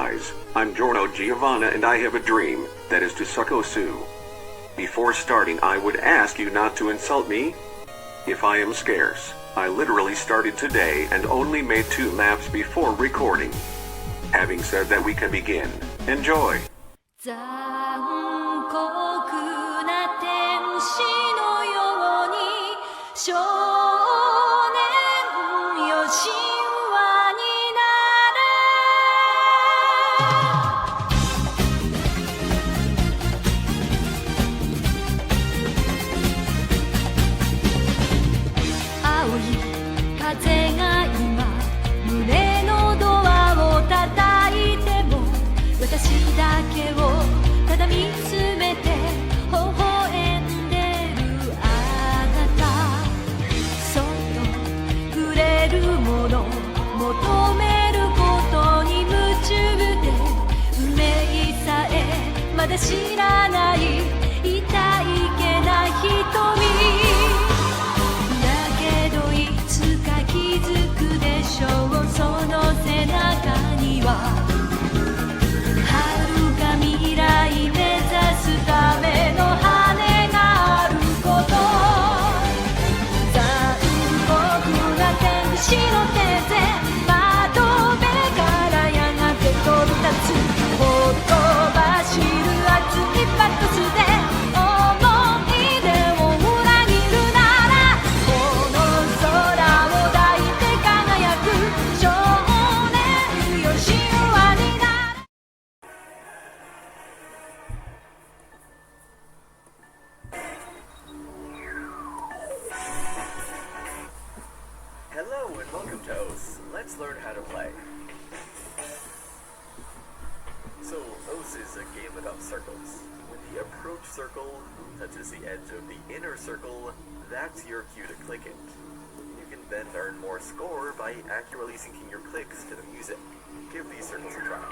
guys, I'm Giorno Giovanna and I have a dream, that is to suck Osu. Before starting I would ask you not to insult me. If I am scarce, I literally started today and only made 2 laps before recording. Having said that, we can begin. Enjoy! 残酷な天使のように少年よ神話になれ青い風が今胸のドアを叩いても私だけをただ見つめて微笑んでるあなたそっと触れるもの求めることに夢中で運命さえまだ知らない痛いけな瞳だけどいつか気づくでしょうその背中には未来目指すための羽があること残酷な天使の手で窓辺からやがて飛び立つほとばしる熱いパトスで思い出を裏切るならこの空を抱いて輝く少年よ神話になるHello and welcome to OS. Let's learn how to play. So, OS is a game about circles. When the approach circle touches the edge of the inner circle, that's your cue to click it. You can then earn more score by accurately syncing your clicks to the music. Give these circles a try.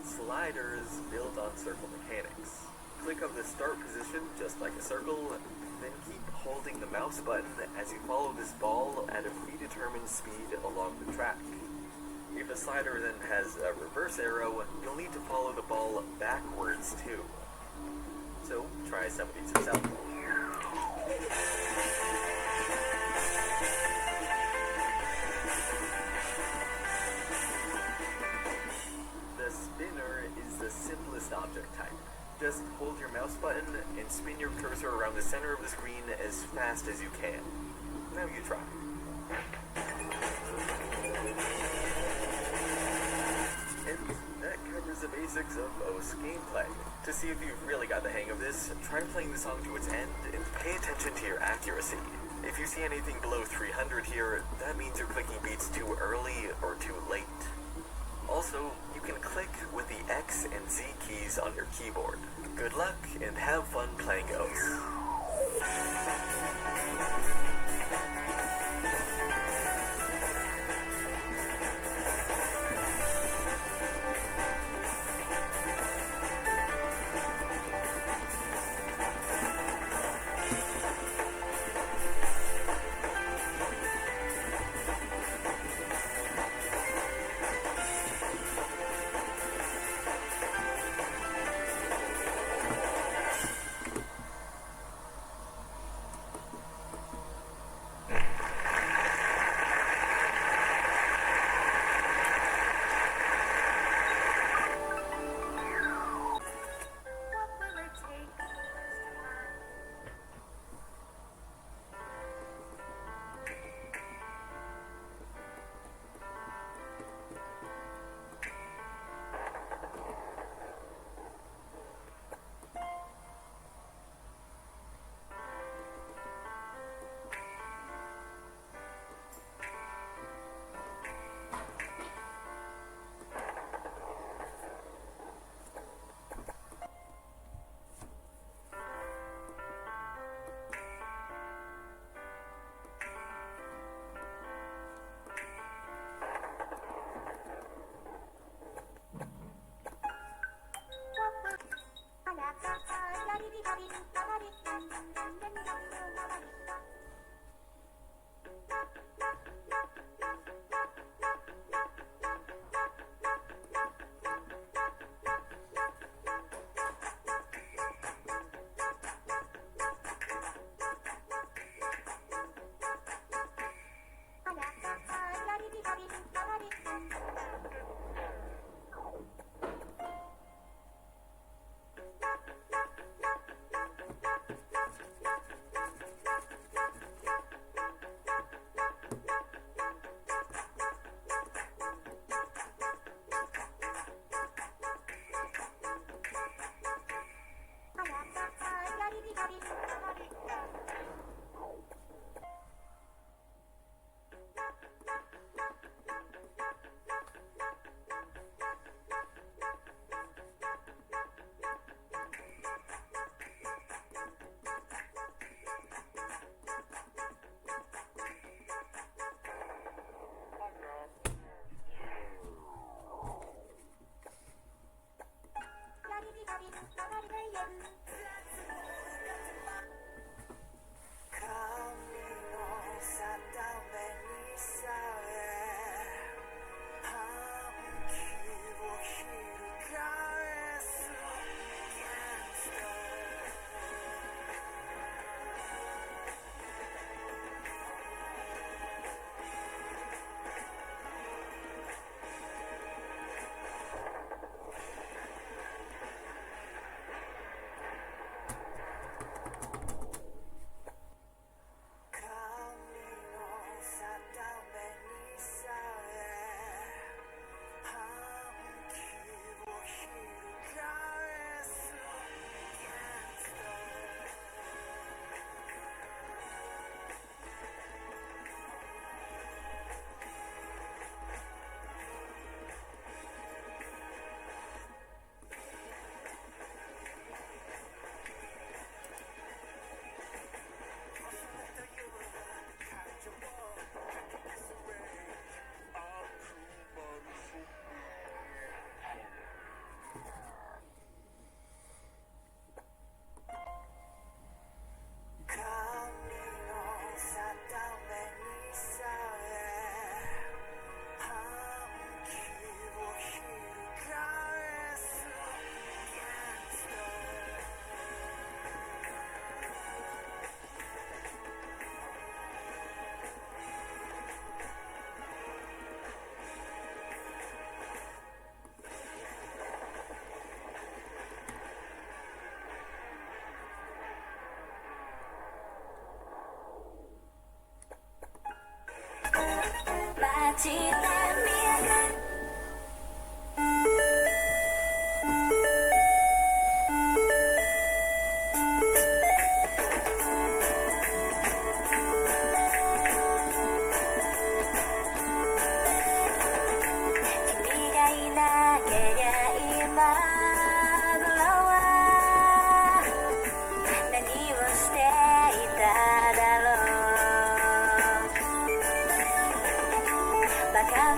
Sliders build on circle mechanics. Click on the start position just like a circle, then keep holding the mouse button as you follow this ball at a predetermined speed along the track. If the slider then has a reverse arrow, you'll need to follow the ball backwards too. So try some of these yourself. The spinner is the simplest object type. Just hold your mouse button and spin your cursor around the center of the screen as fast as you can. Now you try. And that covers the basics of OS gameplay. To see if you've really got the hang of this, try playing the song to its end and pay attention to your accuracy. If you see anything below 300 here, that means you're clicking beats too early or too late. Also, you can click with the X and Z keys on your keyboard. Good luck and have fun playing OS. 街で見える君がいなけりゃ今頃は何をしていただろうバカ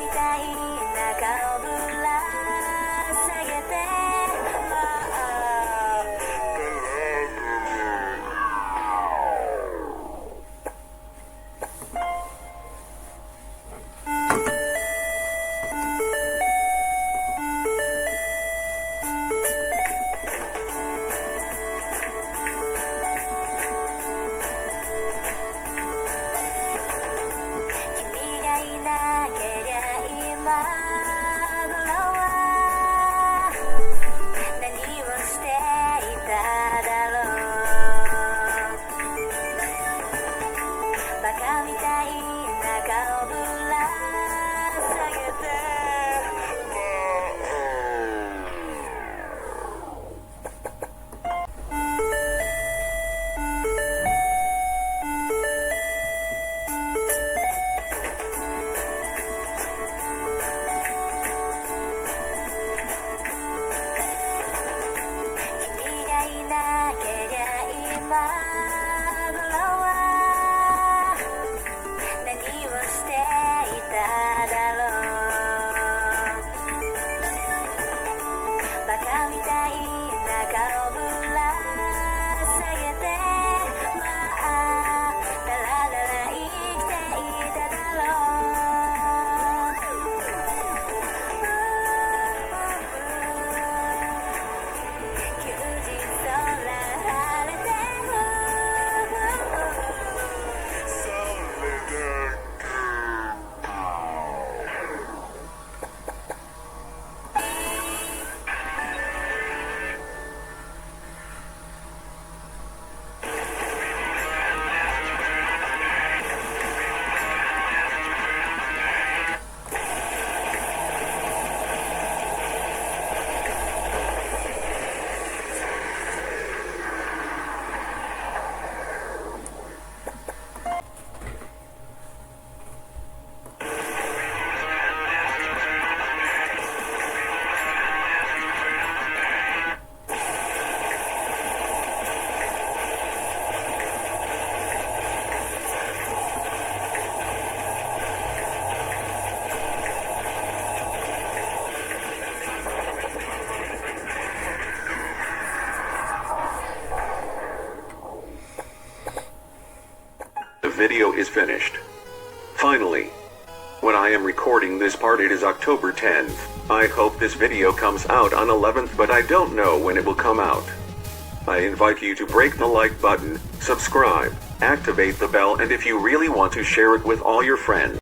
video is finished. Finally, when I am recording this part it is October 10th. I hope this video comes out on 11th, but I don't know when it will come out. I invite you to break the like button, subscribe, activate the bell, and if you really want to share it with all your friends.